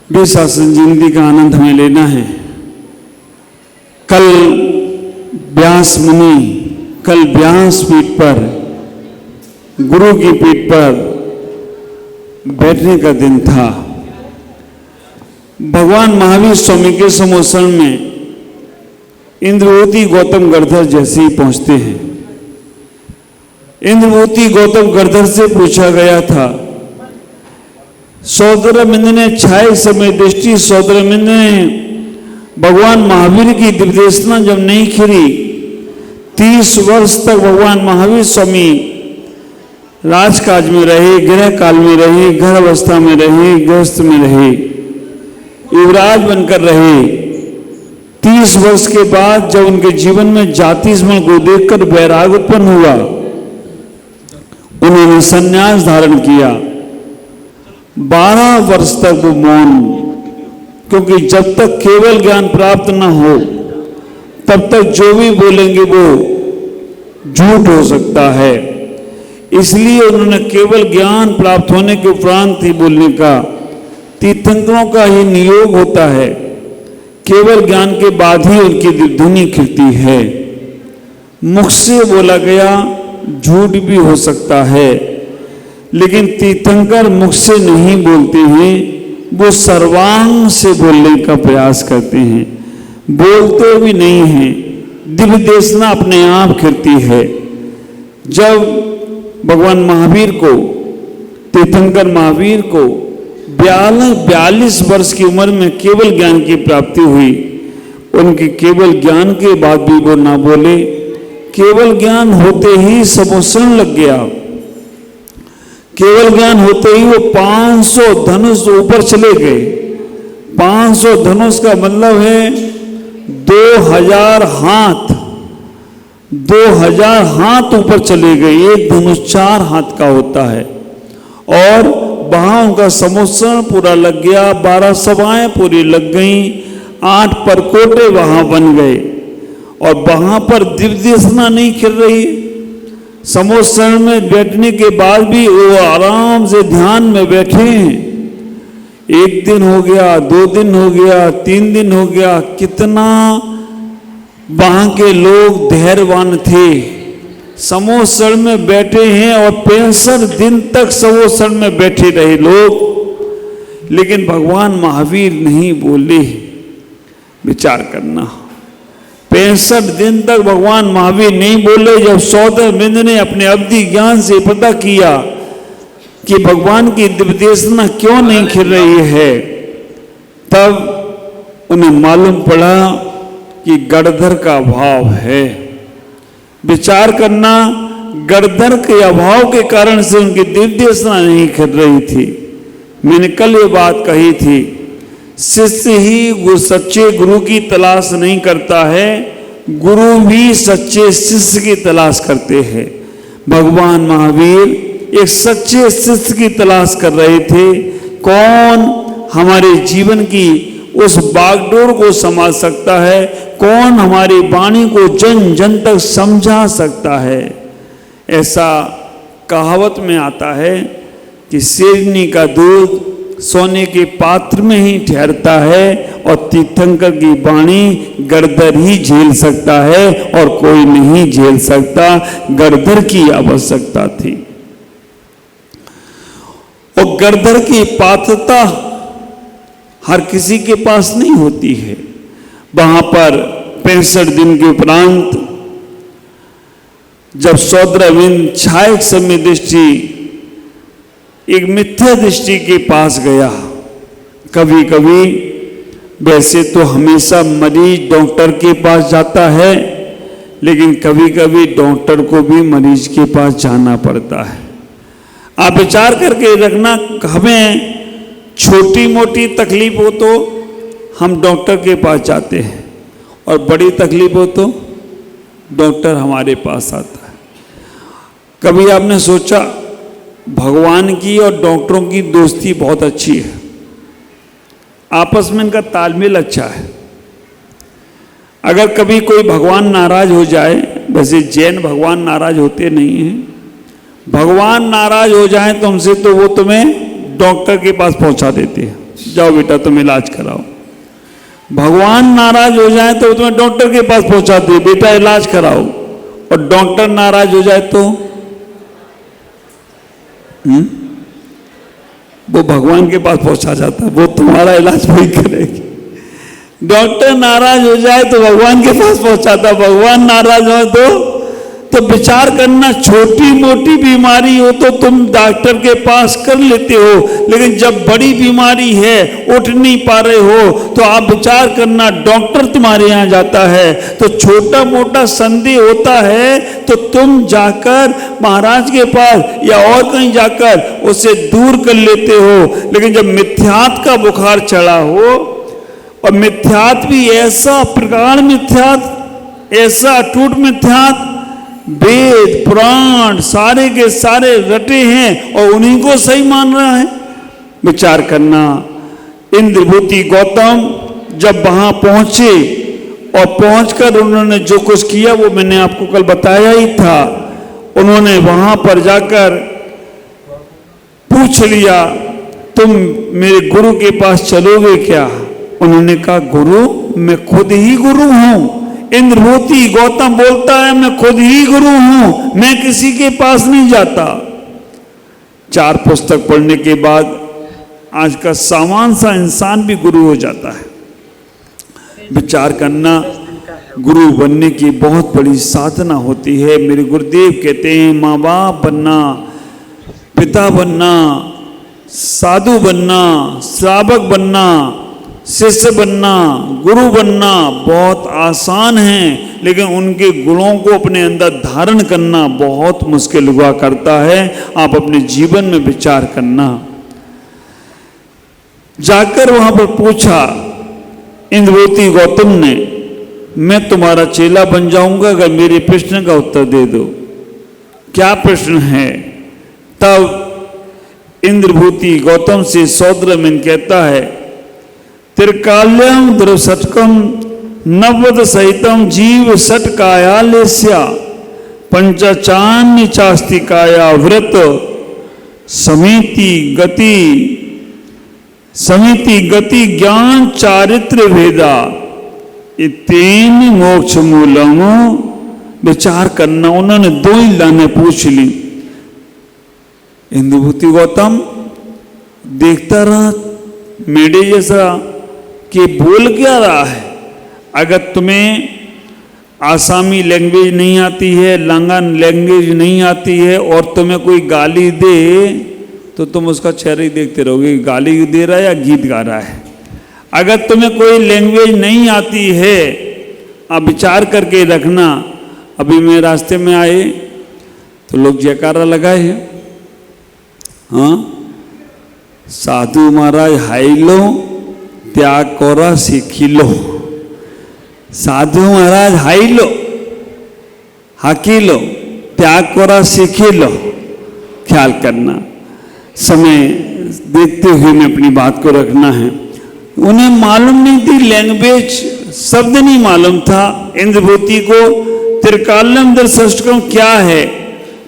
भी शासन जिंदगी का आनंद हमें लेना है। कल व्यास मुनि, कल व्यास पीठ पर, गुरु की पीठ पर बैठने का दिन था। भगवान महावीर स्वामी के समोसन में इंद्रवती गौतम गढ़धर जैसे ही पहुंचते हैं। इंद्रवती गौतम गढ़धर से पूछा गया था, सौदरमिंद ने छाए समय दृष्टि, सौदरमिंद ने भगवान महावीर की दिव्यदेशना जब नहीं खिली, 30 वर्ष तक भगवान महावीर स्वामी राजकाज में रहे, गृह काल में रहे, गर्भावस्था में रहे, गृहस्थ में रहे, युवराज बनकर रहे। 30 वर्ष के बाद जब उनके जीवन में जाति स्मरण को देखकर वैराग उत्पन्न हुआ, उन्होंने संन्यास धारण किया। 12 वर्ष तक वो मौन, क्योंकि जब तक केवल ज्ञान प्राप्त न हो तब तक जो भी बोलेंगे वो झूठ हो सकता है। इसलिए उन्होंने केवल ज्ञान प्राप्त होने के उपरांत ही बोलने का, तीर्थंकरों का ही नियोग होता है, केवल ज्ञान के बाद ही उनकी ध्वनि खिलती है। मुख से बोला गया झूठ भी हो सकता है, लेकिन तीर्थंकर मुख से नहीं बोलते हैं, वो सर्वांग से बोलने का प्रयास करते हैं। बोलते भी नहीं हैं, दिव्य देशना अपने आप खिलती है। जब भगवान महावीर को, तीर्थंकर महावीर को 42 वर्ष की उम्र में केवल ज्ञान की प्राप्ति हुई, उनके केवल ज्ञान के बाद भी वो ना बोले। केवल ज्ञान होते ही समोसन लग गया। केवल ज्ञान होते ही वो 500 धनुष ऊपर चले गए। 500 धनुष का मतलब है 2000 हाथ, 2000 हाथ ऊपर चले गए। एक धनुष 4 हाथ का होता है। और वहां उनका समोसन पूरा लग गया, 12 सभाएं पूरी लग गईं, 8 परकोटे वहां बन गए। और वहां पर दिव्यदेशना नहीं खिल रही। समोसन में बैठने के बाद भी वो आराम से ध्यान में बैठे हैं। 1 दिन हो गया, 2 दिन हो गया, 3 दिन हो गया। कितना वहां के लोग धैर्यवान थे, समोसन में बैठे हैं और 65 दिन तक समोसन में बैठे रहे लोग, लेकिन भगवान महावीर नहीं बोले। विचार करना, 65 दिन तक भगवान महावीर नहीं बोले। जब सौदरमिंद ने अपने अवधि ज्ञान से पता किया कि भगवान की दिव्यदेशना क्यों नहीं खिल रही है, तब उन्हें मालूम पड़ा कि गढ़धर का अभाव है। विचार करना, गढ़धर के अभाव के कारण से उनकी दिव्यदेशना नहीं खिल रही थी। मैंने कल ये बात कही थी, शिष्य ही सच्चे गुरु की तलाश नहीं करता है, गुरु भी सच्चे शिष्य की तलाश करते हैं। भगवान महावीर एक सच्चे शिष्य की तलाश कर रहे थे। कौन हमारे जीवन की उस बागडोर को समझ सकता है, कौन हमारी वाणी को जन जन तक समझा सकता है। ऐसा कहावत में आता है कि शेरनी का दूध सोने के पात्र में ही ठहरता है और तीर्थंकर की वाणी गढ़धर ही झेल सकता है और कोई नहीं झेल सकता। गढ़धर की आवश्यकता थी और गढ़धर की पात्रता हर किसी के पास नहीं होती है। वहां पर 65 दिन के उपरांत जब सौदरमिंद छाए समय दृष्टि एक मिथ्या दृष्टि के पास गया। कभी कभी वैसे तो हमेशा मरीज डॉक्टर के पास जाता है, लेकिन कभी कभी डॉक्टर को भी मरीज के पास जाना पड़ता है। आप विचार करके रखना, हमें छोटी मोटी तकलीफ हो तो हम डॉक्टर के पास जाते हैं और बड़ी तकलीफ हो तो डॉक्टर हमारे पास आता है। कभी आपने सोचा भगवान की और डॉक्टरों की दोस्ती बहुत अच्छी है, आपस में इनका तालमेल अच्छा है। अगर कभी कोई भगवान नाराज हो जाए, वैसे जैन भगवान नाराज होते नहीं हैं, भगवान नाराज हो जाए तो हमसे तो वो तुम्हें डॉक्टर के पास पहुंचा देते हैं, जाओ बेटा तुम इलाज कराओ। भगवान नाराज हो जाए तो तुम्हें डॉक्टर के पास पहुंचाते, बेटा इलाज कराओ। और डॉक्टर नाराज हो जाए तो वो भगवान के पास पहुंचा जाता है, वो तुम्हारा इलाज वही करेगी। डॉक्टर नाराज हो जाए तो भगवान के पास पहुंचाता, भगवान नाराज हो तो विचार करना, छोटी मोटी बीमारी हो तो तुम डॉक्टर के पास कर लेते हो, लेकिन जब बड़ी बीमारी है, उठ नहीं पा रहे हो, तो आप विचार करना डॉक्टर तुम्हारे यहाँ जाता है तो छोटा मोटा संदेह होता है तो तुम जाकर महाराज के पास या और कहीं जाकर उसे दूर कर लेते हो। लेकिन जब मिथ्यात का बुखार चढ़ा हो, और मिथ्यात भी ऐसा प्रकार मिथ्यात, ऐसा अटूट मिथ्यात, वेद पुराण सारे के सारे रटे हैं और उन्हीं को सही मान रहा है। विचार करना, इंद्रभूति गौतम जब वहां पहुंचे और पहुंचकर उन्होंने जो कुछ किया वो मैंने आपको कल बताया ही था। उन्होंने वहां पर जाकर पूछ लिया, तुम मेरे गुरु के पास चलोगे क्या? उन्होंने कहा, गुरु मैं खुद ही गुरु हूं। इंद्रभूति गौतम बोलता है, मैं खुद ही गुरु हूं, मैं किसी के पास नहीं जाता। 4 पुस्तक पढ़ने के बाद आज का सामान्य सा इंसान भी गुरु हो जाता है। विचार करना, गुरु बनने की बहुत बड़ी साधना होती है। मेरे गुरुदेव कहते हैं, माँ बाप बनना, पिता बनना, साधु बनना, श्रावक बनना, शिष्य बनना, गुरु बनना बहुत आसान है, लेकिन उनके गुणों को अपने अंदर धारण करना बहुत मुश्किल हुआ करता है। आप अपने जीवन में विचार करना। जाकर वहां पर पूछा इंद्रभूति गौतम ने, मैं तुम्हारा चेला बन जाऊंगा अगर मेरे प्रश्न का उत्तर दे दो। क्या प्रश्न है? तब इंद्रभूति गौतम से सौद्रमिन कहता है, त्रिकाल्यम द्रवसटकम नवद सहितम जीव सटकायालेस्या पंचचान्य चास्तिकाया व्रत समिति गति ज्ञान चारित्र भेदा इतेन मोक्ष मूलम। विचार करना, उन्होंने 2 ही लाने पूछ ली। इंद्रभूति गौतम देखता रहा मेढे जैसा कि बोल क्या रहा है। अगर तुम्हें आसामी लैंग्वेज नहीं आती है, लांगन लैंग्वेज नहीं आती है और तुम्हें कोई गाली दे तो तुम उसका चेहरा ही देखते रहोगे, गाली दे रहा है या गीत गा रहा है। अगर तुम्हें कोई लैंग्वेज नहीं आती है, आप विचार करके रखना। अभी मैं रास्ते में आए तो लोग जयकारा लगाए, हाँ साधु महाराज हाई लो त्याग कोरा सीखी लो। साधु महाराज हाई लो, हाकी लो, त्याग कोरा सीखी लो। ख्याल करना, समय देखते हुए मैं अपनी बात को रखना है। उन्हें मालूम नहीं थी लैंग्वेज, शब्द नहीं मालूम था इंद्रभूति को। त्रिकाल्यम दर्शकम क्या है,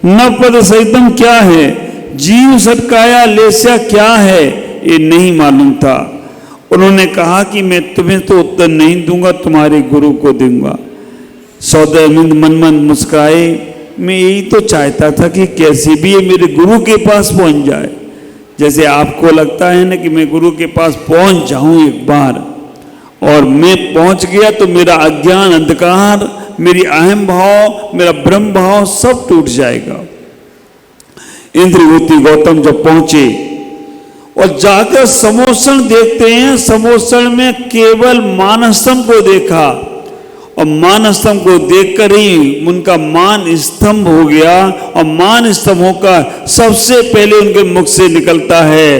नवपद सहितम क्या है, जीव सटकाया लेस्या क्या है, ये नहीं मालूम था। उन्होंने कहा कि मैं तुम्हें तो उत्तर नहीं दूंगा, तुम्हारे गुरु को दूंगा। सौदामिंद मन मन मुस्कुराए, मैं यही तो चाहता था कि कैसे भी ये मेरे गुरु के पास पहुंच जाए। जैसे आपको लगता है ना कि मैं गुरु के पास पहुंच जाऊं एक बार, और मैं पहुंच गया तो मेरा अज्ञान अंधकार, मेरी अहम भाव, मेरा ब्रह्म भाव सब टूट जाएगा। इंद्रभूति गौतम जब पहुंचे और जाकर समोषण देखते हैं, समोषण में केवल मानस्तंभ को देखा और मानस्तंभ को देखकर ही उनका मान स्तंभ हो गया। और मान स्तंभ होकर सबसे पहले उनके मुख से निकलता है,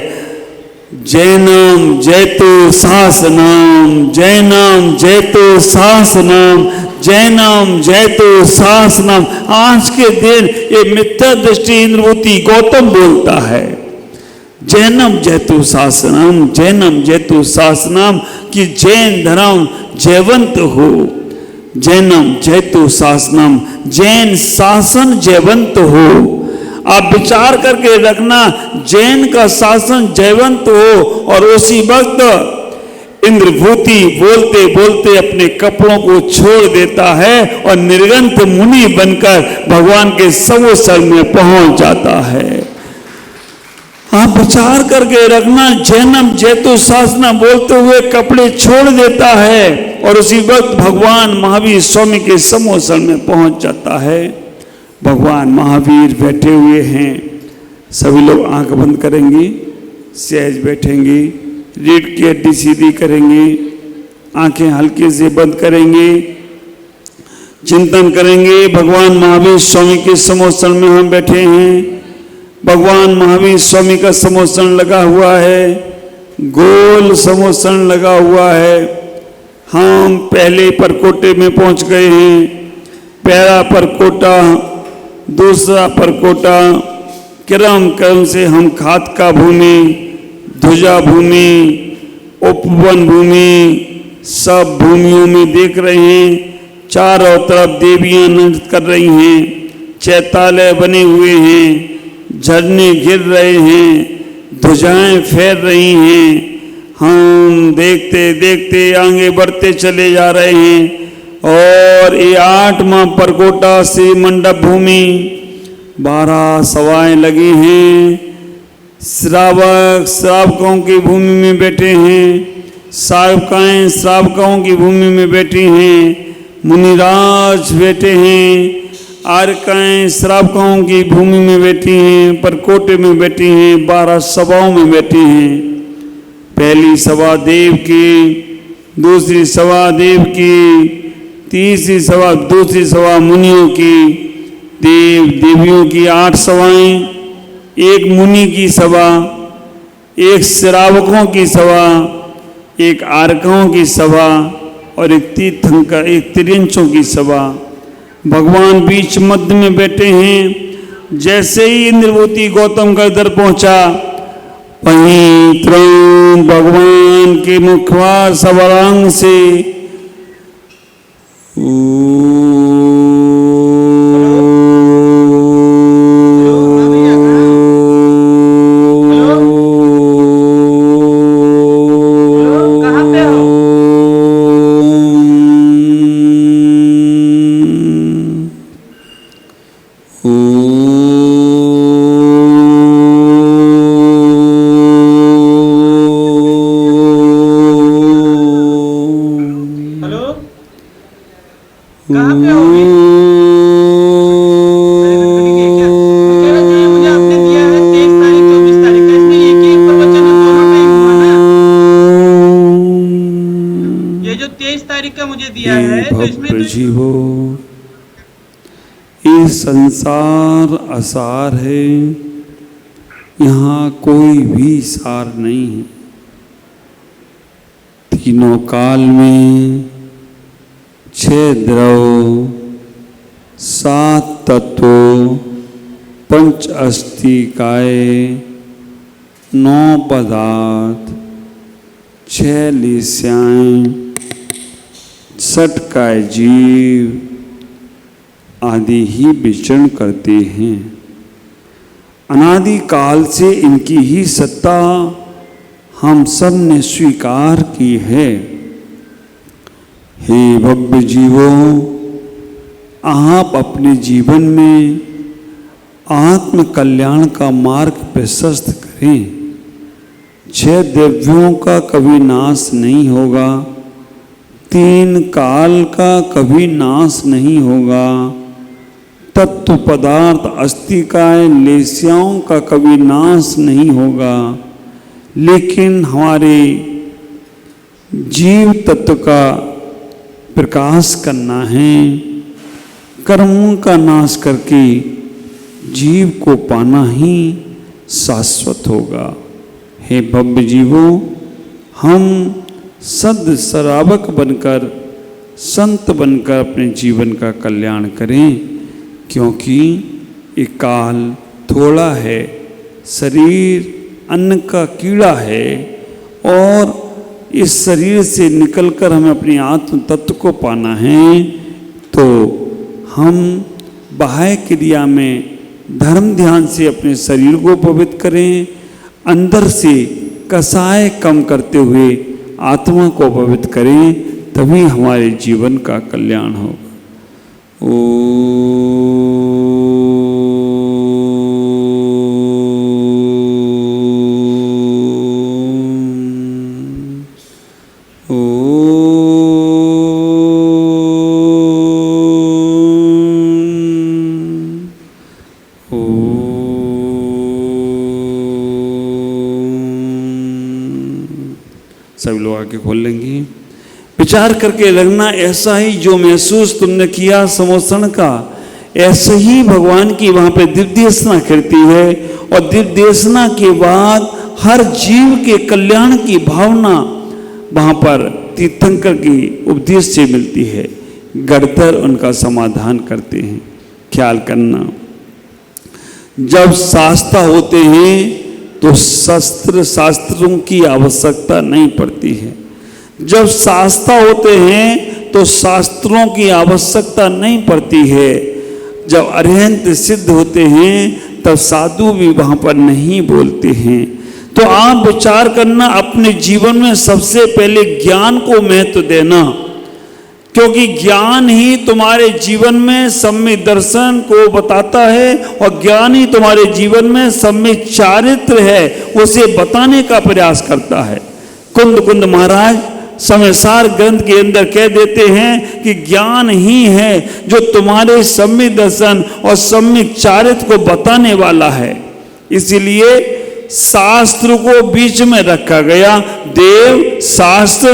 जैनम जयतु शासनम, जैनम जयतु शासनम, जैनम जयतु शासनम। आज के दिन ये मिथ्या दृष्टि इंद्रभूति गौतम बोलता है, जैनम जयतु शासनम, जैनम जयतु शासनम, कि जैन धर्म जयवंत हो। जैनम जयतु शासनम, जैन शासन जयवंत हो। आप विचार करके रखना, जैन का शासन जयवंत हो और उसी वक्त इंद्रभूति बोलते बोलते अपने कपड़ों को छोड़ देता है और निर्गंत मुनि बनकर भगवान के सवोसर में पहुंच जाता है। आप विचार करके रखना, जैनम जैतु शासना बोलते हुए कपड़े छोड़ देता है और उसी वक्त भगवान महावीर स्वामी के समोसन में पहुंच जाता है। भगवान महावीर बैठे हुए हैं। सभी लोग आंख बंद करेंगे, सहज बैठेंगे, रीढ़ की हड्डी सीधी करेंगे, आंखें हल्के से बंद करेंगे, चिंतन करेंगे। भगवान महावीर स्वामी के समोसन में हम बैठे हैं। भगवान महावीर स्वामी का समोसन लगा हुआ है, गोल समोसन लगा हुआ है। हम पहले परकोटे में पहुंच गए हैं। पहला परकोटा, दूसरा परकोटा, क्रम क्रम से हम खातका भूमि, ध्वजा भूमि, उपवन भूमि, सब भूमियों में देख रहे हैं। चारों तरफ देवियां नृत्य कर रही हैं, चैतालय बने हुए हैं, झरने गिर रहे हैं, ध्वजाएं फैल रही हैं। हम देखते देखते आगे बढ़ते चले जा रहे हैं और ये 8वां परकोटा से मंडप भूमि, 12 सवाएं लगी हैं। श्रावक श्रावकों की भूमि में बैठे हैं, श्रावकाएं श्रावकों की भूमि में बैठी हैं, मुनिराज बैठे हैं, आर्काएं श्रावकों की भूमि में बैठी हैं, परकोटे में बैठी हैं, 12 सभाओं में बैठी हैं। पहली सभा देव की, दूसरी सभा देव की, तीसरी सभा, दूसरी सभा मुनियों की, देव देवियों की 8 सभाएं, एक मुनि की सभा, एक श्रावकों की सभा, एक आर्कों की सभा और एक तीर्थंकर, एक त्रिंचों की सभा। भगवान बीच मध्य में बैठे हैं। जैसे ही इंद्रभूति गौतम का इधर पहुंचा, वहीं तुरंत भगवान के मुखवार सवरांग से संसार असार है, यहाँ कोई भी सार नहीं है। तीनों काल में 6 द्रव, 7 तत्व, 5 अस्थिकाय, 9 पदार्थ, 6 लिस्याएं, 6 काय जीव आदि ही विचरण करते हैं। अनादि काल से इनकी ही सत्ता हम सब ने स्वीकार की है। हे भव्य जीवों, आप अपने जीवन में आत्म कल्याण का मार्ग प्रशस्त करें। 6 द्रव्यों का कभी नाश नहीं होगा, 3 काल का कभी नाश नहीं होगा, तत्व पदार्थ अस्थिकाय लेस्याओं का कभी नाश नहीं होगा। लेकिन हमारे जीव तत्व का प्रकाश करना है, कर्मों का नाश करके जीव को पाना ही शाश्वत होगा। हे भव्य जीवों, हम सद श्रावक बनकर, संत बनकर अपने जीवन का कल्याण करें, क्योंकि ये काल थोड़ा है, शरीर अन्न का कीड़ा है और इस शरीर से निकलकर हमें अपनी आत्म तत्व को पाना है। तो हम बाह्य क्रिया में धर्म ध्यान से अपने शरीर को पवित्र करें, अंदर से कसाय कम करते हुए आत्मा को पवित्र करें, तभी हमारे जीवन का कल्याण होगा। सभी लोग आके खोल लेंगे। विचार करके लगना, ऐसा ही जो महसूस तुमने किया समोषण का, ऐसे ही भगवान की वहां पे दिव्यदेशना करती है, और दिव्यदेशना के बाद हर जीव के कल्याण की भावना वहां पर तीर्थंकर की उपदेश से मिलती है। गढ़तर उनका समाधान करते हैं। ख्याल करना, जब शास्त्र होते हैं तो शास्त्रों की आवश्यकता नहीं पड़ती है। जब शास्त्र होते हैं तो शास्त्रों की आवश्यकता नहीं पड़ती है। जब अरिहंत सिद्ध होते हैं तब साधु भी वहां पर नहीं बोलते हैं। तो आप विचार करना, अपने जीवन में सबसे पहले ज्ञान को महत्व देना, क्योंकि ज्ञान ही तुम्हारे जीवन में सम्यक दर्शन को बताता है, और ज्ञान ही तुम्हारे जीवन में सम्यक चारित्र है उसे बताने का प्रयास करता है। कुंद महाराज समयसार ग्रंथ के अंदर कह देते हैं कि ज्ञान ही है जो तुम्हारे सम्यक दर्शन और सम्यक चारित्र को बताने वाला है। इसीलिए शास्त्र को बीच में रखा गया। देव, शास्त्र,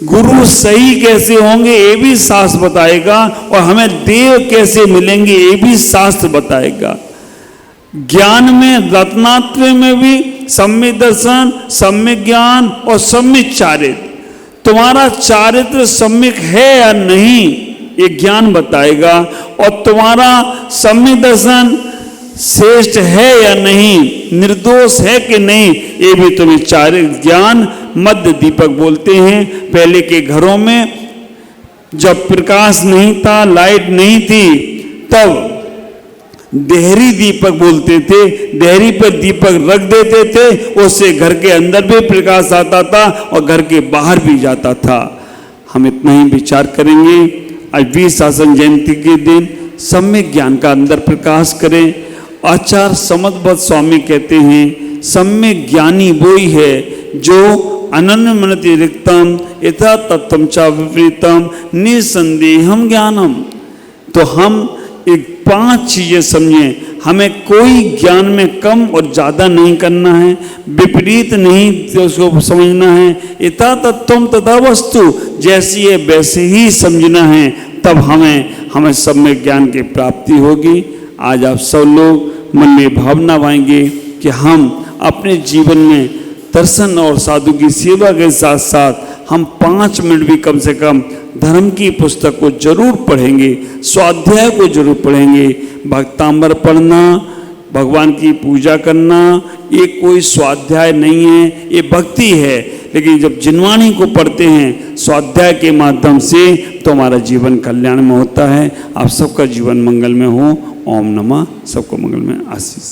गुरु सही कैसे होंगे ये भी शास्त्र बताएगा, और हमें देव कैसे मिलेंगे ये भी शास्त्र बताएगा। ज्ञान में, रत्नात्रय में भी सम्यक दर्शन, सम्यक ज्ञान और सम्यक चारित्र, तुम्हारा चारित्र सम्यक है या नहीं ये ज्ञान बताएगा, और तुम्हारा सम्यक दर्शन श्रेष्ठ है या नहीं, निर्दोष है कि नहीं, ये भी तुम्हें चारित्र ज्ञान मध्य दीपक बोलते हैं। पहले के घरों में जब प्रकाश नहीं था, लाइट नहीं थी, तब देहरी दीपक बोलते थे। देहरी पर दीपक रख देते थे, उससे घर के अंदर भी प्रकाश आता था और घर के बाहर भी जाता था। हम इतना ही विचार करेंगे। आज वीर शासन जयंती के दिन सम्यक ज्ञान का अंदर प्रकाश करें। आचार्य समदभद्र स्वामी कहते हैं, सम्यक ज्ञानी वही है जो अनन्य मनति रिक्तम यथा तत्वम च विपरीतम निसंदेहम ज्ञानम। तो हम एक 5 चीजें समझें। हमें कोई ज्ञान में कम और ज्यादा नहीं करना है, विपरीत नहीं उसको समझना है। यथा तत्वम तथा वस्तु, जैसी है वैसे ही समझना है, तब हमें सम्यक ज्ञान की प्राप्ति होगी। आज आप सब लोग मन में भावना पाएंगे कि हम अपने जीवन में दर्शन और साधु की सेवा के साथ साथ हम 5 मिनट भी कम से कम धर्म की पुस्तक को जरूर पढ़ेंगे, स्वाध्याय को जरूर पढ़ेंगे। भक्तांबर पढ़ना, भगवान की पूजा करना, ये कोई स्वाध्याय नहीं है, ये भक्ति है। लेकिन जब जिनवाणी को पढ़ते हैं स्वाध्याय के माध्यम से तो हमारा जीवन कल्याण में होता है। आप सबका जीवन मंगल में हो। ओम नमः। सबको मंगल में आशीष।